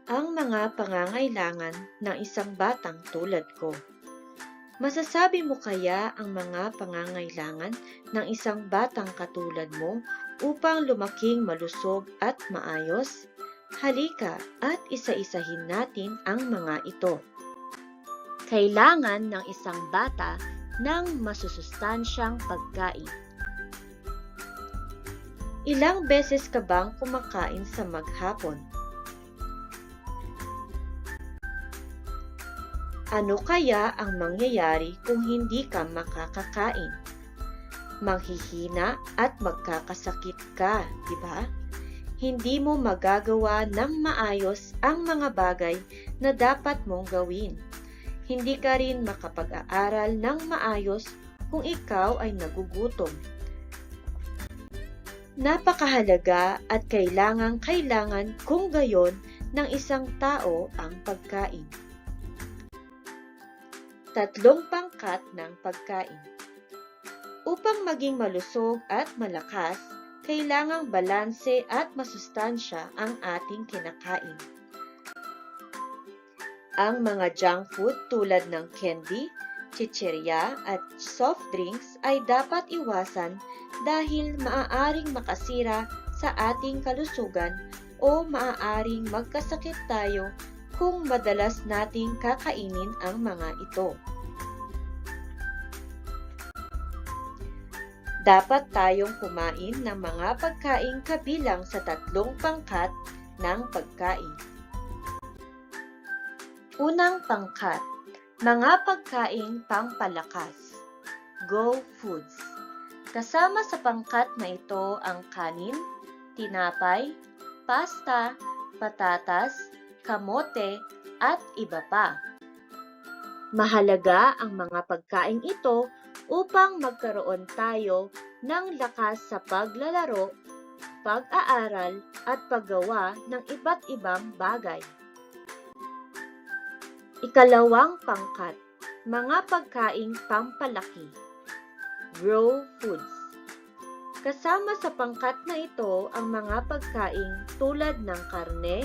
ang mga pangangailangan ng isang batang tulad ko. Masasabi mo kaya ang mga pangangailangan ng isang batang katulad mo upang lumaking malusog at maayos? Halika at isa-isahin natin ang mga ito. Kailangan ng isang bata ng masusustansyang pagkain. Ilang beses ka bang kumakain sa maghapon? Ano kaya ang mangyayari kung hindi ka makakakain? Manghihina at magkakasakit ka, di ba? Hindi mo magagawa ng maayos ang mga bagay na dapat mong gawin. Hindi ka rin makapag-aaral ng maayos kung ikaw ay nagugutom. Napakahalaga at kailangan kung gayon ng isang tao ang pagkain. 3 pangkat ng pagkain. Upang maging malusog at malakas, kailangang balanse at masustansya ang ating kinakain. Ang mga junk food tulad ng candy, chichirya at soft drinks ay dapat iwasan dahil maaaring makasira sa ating kalusugan o maaaring magkasakit tayo kung madalas nating kakainin ang mga ito. Dapat tayong kumain ng mga pagkain kabilang sa 3 pangkat ng pagkain. Unang pangkat, mga pagkain pampalakas. Go foods. Kasama sa pangkat na ito ang kanin, tinapay, pasta, patatas, kamote, at iba pa. Mahalaga ang mga pagkain ito upang magkaroon tayo ng lakas sa paglalaro, pag-aaral, at paggawa ng iba't ibang bagay. Ikalawang pangkat, mga pagkain pampalaki. Grow foods. Kasama sa pangkat na ito ang mga pagkain tulad ng karne,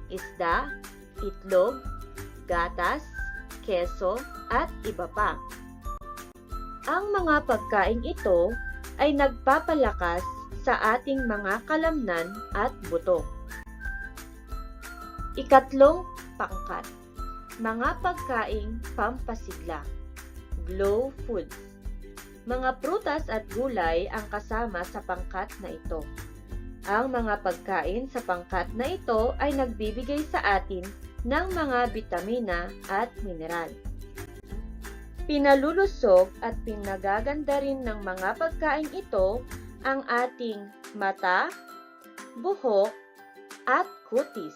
isda, itlog, gatas, keso, at iba pa. Ang mga pagkain ito ay nagpapalakas sa ating mga kalamnan at buto. Ikatlong pangkat, mga pagkain pampasigla. Glow foods. Mga prutas at gulay ang kasama sa pangkat na ito. Ang mga pagkain sa pangkat na ito ay nagbibigay sa atin ng mga bitamina at mineral. Pinalulusog at pinagaganda rin ng mga pagkain ito ang ating mata, buhok, at kutis.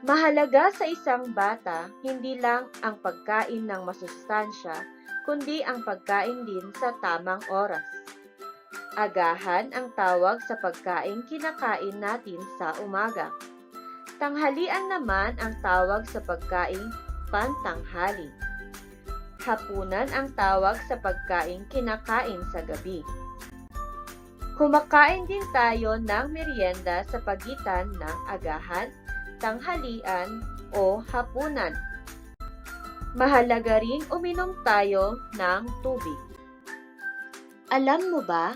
Mahalaga sa isang bata hindi lang ang pagkain ng masustansya, kundi ang pagkain din sa tamang oras. Agahan ang tawag sa pagkain kinakain natin sa umaga. Tanghalian naman ang tawag sa pagkain pantanghali. Hapunan ang tawag sa pagkain kinakain sa gabi. Kumakain din tayo ng merienda sa pagitan ng agahan, tanghalian o hapunan. Mahalaga ring uminom tayo ng tubig. Alam mo ba?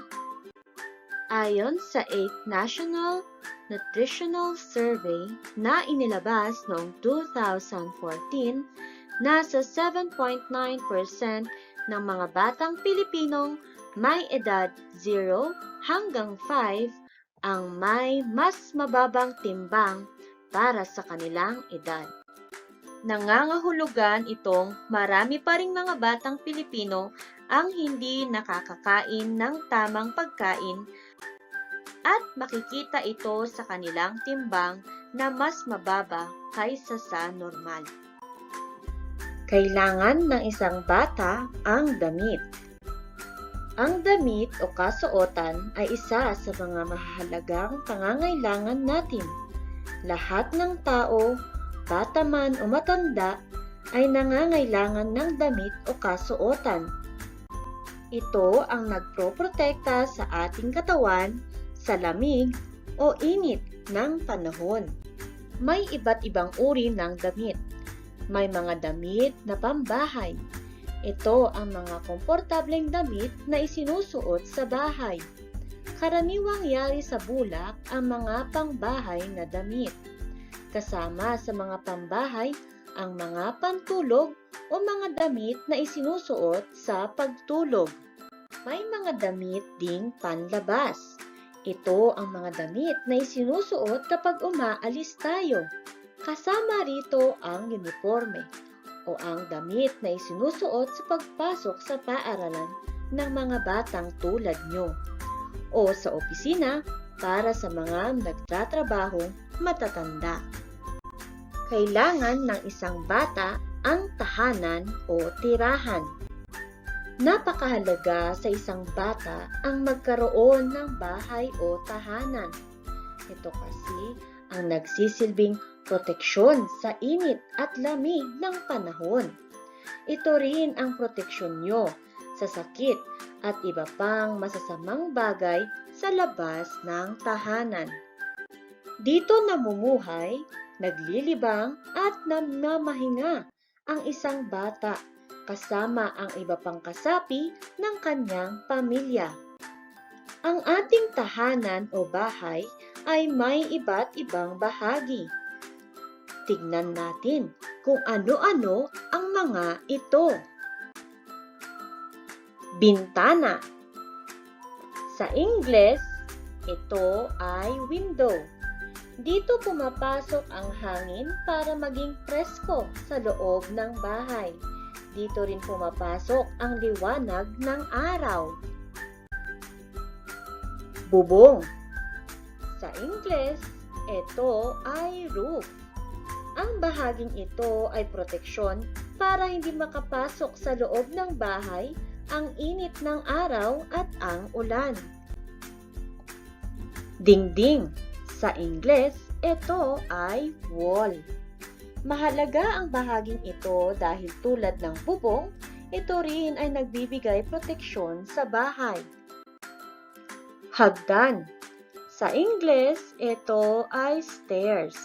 Ayon sa 8th National Nutritional Survey na inilabas noong 2014, nasa 7.9% ng mga batang Pilipinong may edad 0 hanggang 5 ang may mas mababang timbang para sa kanilang edad. Nangangahulugan itong marami pa ring mga batang Pilipino ang hindi nakakakain ng tamang pagkain at makikita ito sa kanilang timbang na mas mababa kaysa sa normal. Kailangan ng isang bata ang damit. Ang damit o kasuotan ay isa sa mga mahalagang pangangailangan natin. Lahat ng tao, bata man o matanda, ay nangangailangan ng damit o kasuotan. Ito ang nagproprotekta sa ating katawan sa lamig o init ng panahon. May iba't ibang uri ng damit. May mga damit na pambahay. Ito ang mga komportableng damit na isinusuot sa bahay. Karaniwang yari sa bulak ang mga pangbahay na damit. Kasama sa mga pambahay ang mga pantulog o mga damit na isinusuot sa pagtulog. May mga damit ding panlabas. Ito ang mga damit na isinusuot kapag umaalis tayo. Kasama rito ang uniforme o ang damit na isinusuot sa pagpasok sa paaralan ng mga batang tulad nyo o sa opisina para sa mga nagtatrabahong matatanda. Kailangan ng isang bata ang tahanan o tirahan. Napakahalaga sa isang bata ang magkaroon ng bahay o tahanan. Ito kasi ang nagsisilbing proteksyon sa init at lamig ng panahon. Ito rin ang proteksyon nyo sa sakit at iba pang masasamang bagay sa labas ng tahanan. Dito namumuhay, naglilibang at namamahinga ang isang bata kasama ang iba pang kasapi ng kanyang pamilya. Ang ating tahanan o bahay ay may iba't ibang bahagi. Tignan natin kung ano-ano ang mga ito. Bintana. Sa Ingles, ito ay window. Dito pumapasok ang hangin para maging presko sa loob ng bahay. Dito rin pumapasok ang liwanag ng araw. Bubong. Sa Ingles, ito ay roof. Ang bahaging ito ay proteksyon para hindi makapasok sa loob ng bahay ang init ng araw at ang ulan. Dingding. Sa Ingles, ito ay wall. Mahalaga ang bahaging ito dahil tulad ng bubong, ito rin ay nagbibigay proteksyon sa bahay. Hagdan. Sa Ingles, ito ay stairs.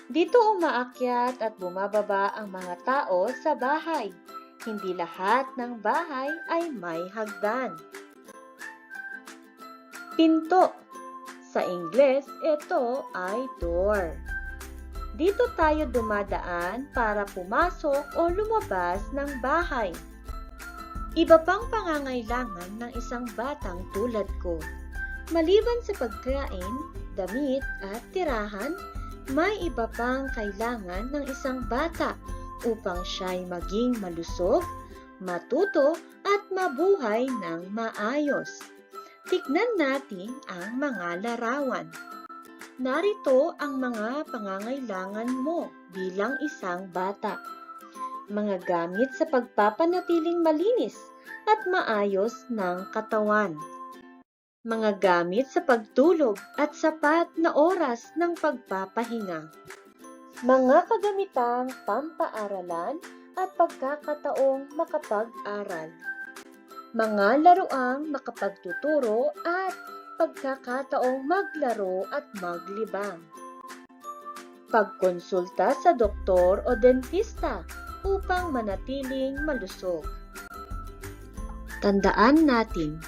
Dito umaakyat at bumababa ang mga tao sa bahay. Hindi lahat ng bahay ay may hagdan. Pinto. Sa Ingles, ito ay door. Dito tayo dumadaan para pumasok o lumabas ng bahay. Iba pang pangangailangan ng isang batang tulad ko. Maliban sa pagkain, damit at tirahan, may iba pang kailangan ng isang bata upang siya'y maging malusog, matuto at mabuhay ng maayos. Tignan natin ang mga larawan. Narito ang mga pangangailangan mo bilang isang bata. Mga gamit sa pagpapanatiling malinis at maayos ng katawan. Mga gamit sa pagtulog at sapat na oras ng pagpapahinga. Mga kagamitang pampaaralan at pagkakataong makapag-aral. Mga laruang makapagtuturo at pagkakataong maglaro at maglibang. Pagkonsulta sa doktor o dentista upang manatiling malusog. Tandaan natin,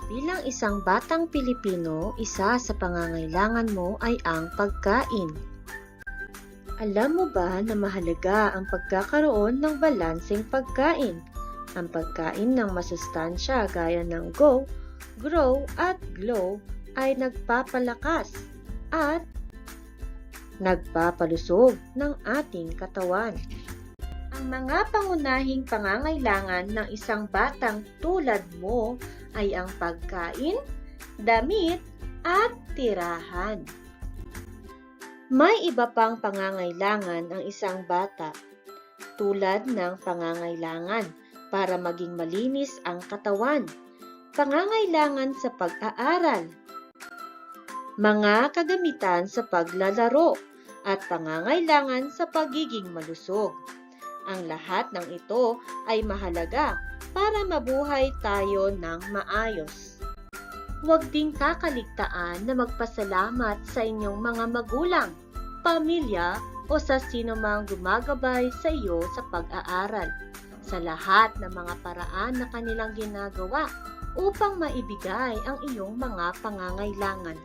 bilang isang batang Pilipino, isa sa pangangailangan mo ay ang pagkain. Alam mo ba na mahalaga ang pagkakaroon ng balanseng pagkain? Ang pagkain ng masustansya gaya ng go, grow at glow ay nagpapalakas at nagpapalusog ng ating katawan. Ang mga pangunahing pangangailangan ng isang batang tulad mo ay ang pagkain, damit at tirahan. May iba pang pangangailangan ang isang bata tulad ng pangangailangan para maging malinis ang katawan, pangangailangan sa pag-aaral, mga kagamitan sa paglalaro, at pangangailangan sa pagiging malusog. Ang lahat ng ito ay mahalaga para mabuhay tayo ng maayos. Huwag ding kakaligtaan na magpasalamat sa inyong mga magulang pamilya o sa sino mang gumagabay sa iyo sa pag-aaral, sa lahat ng mga paraan na kanilang ginagawa upang maibigay ang iyong mga pangangailangan.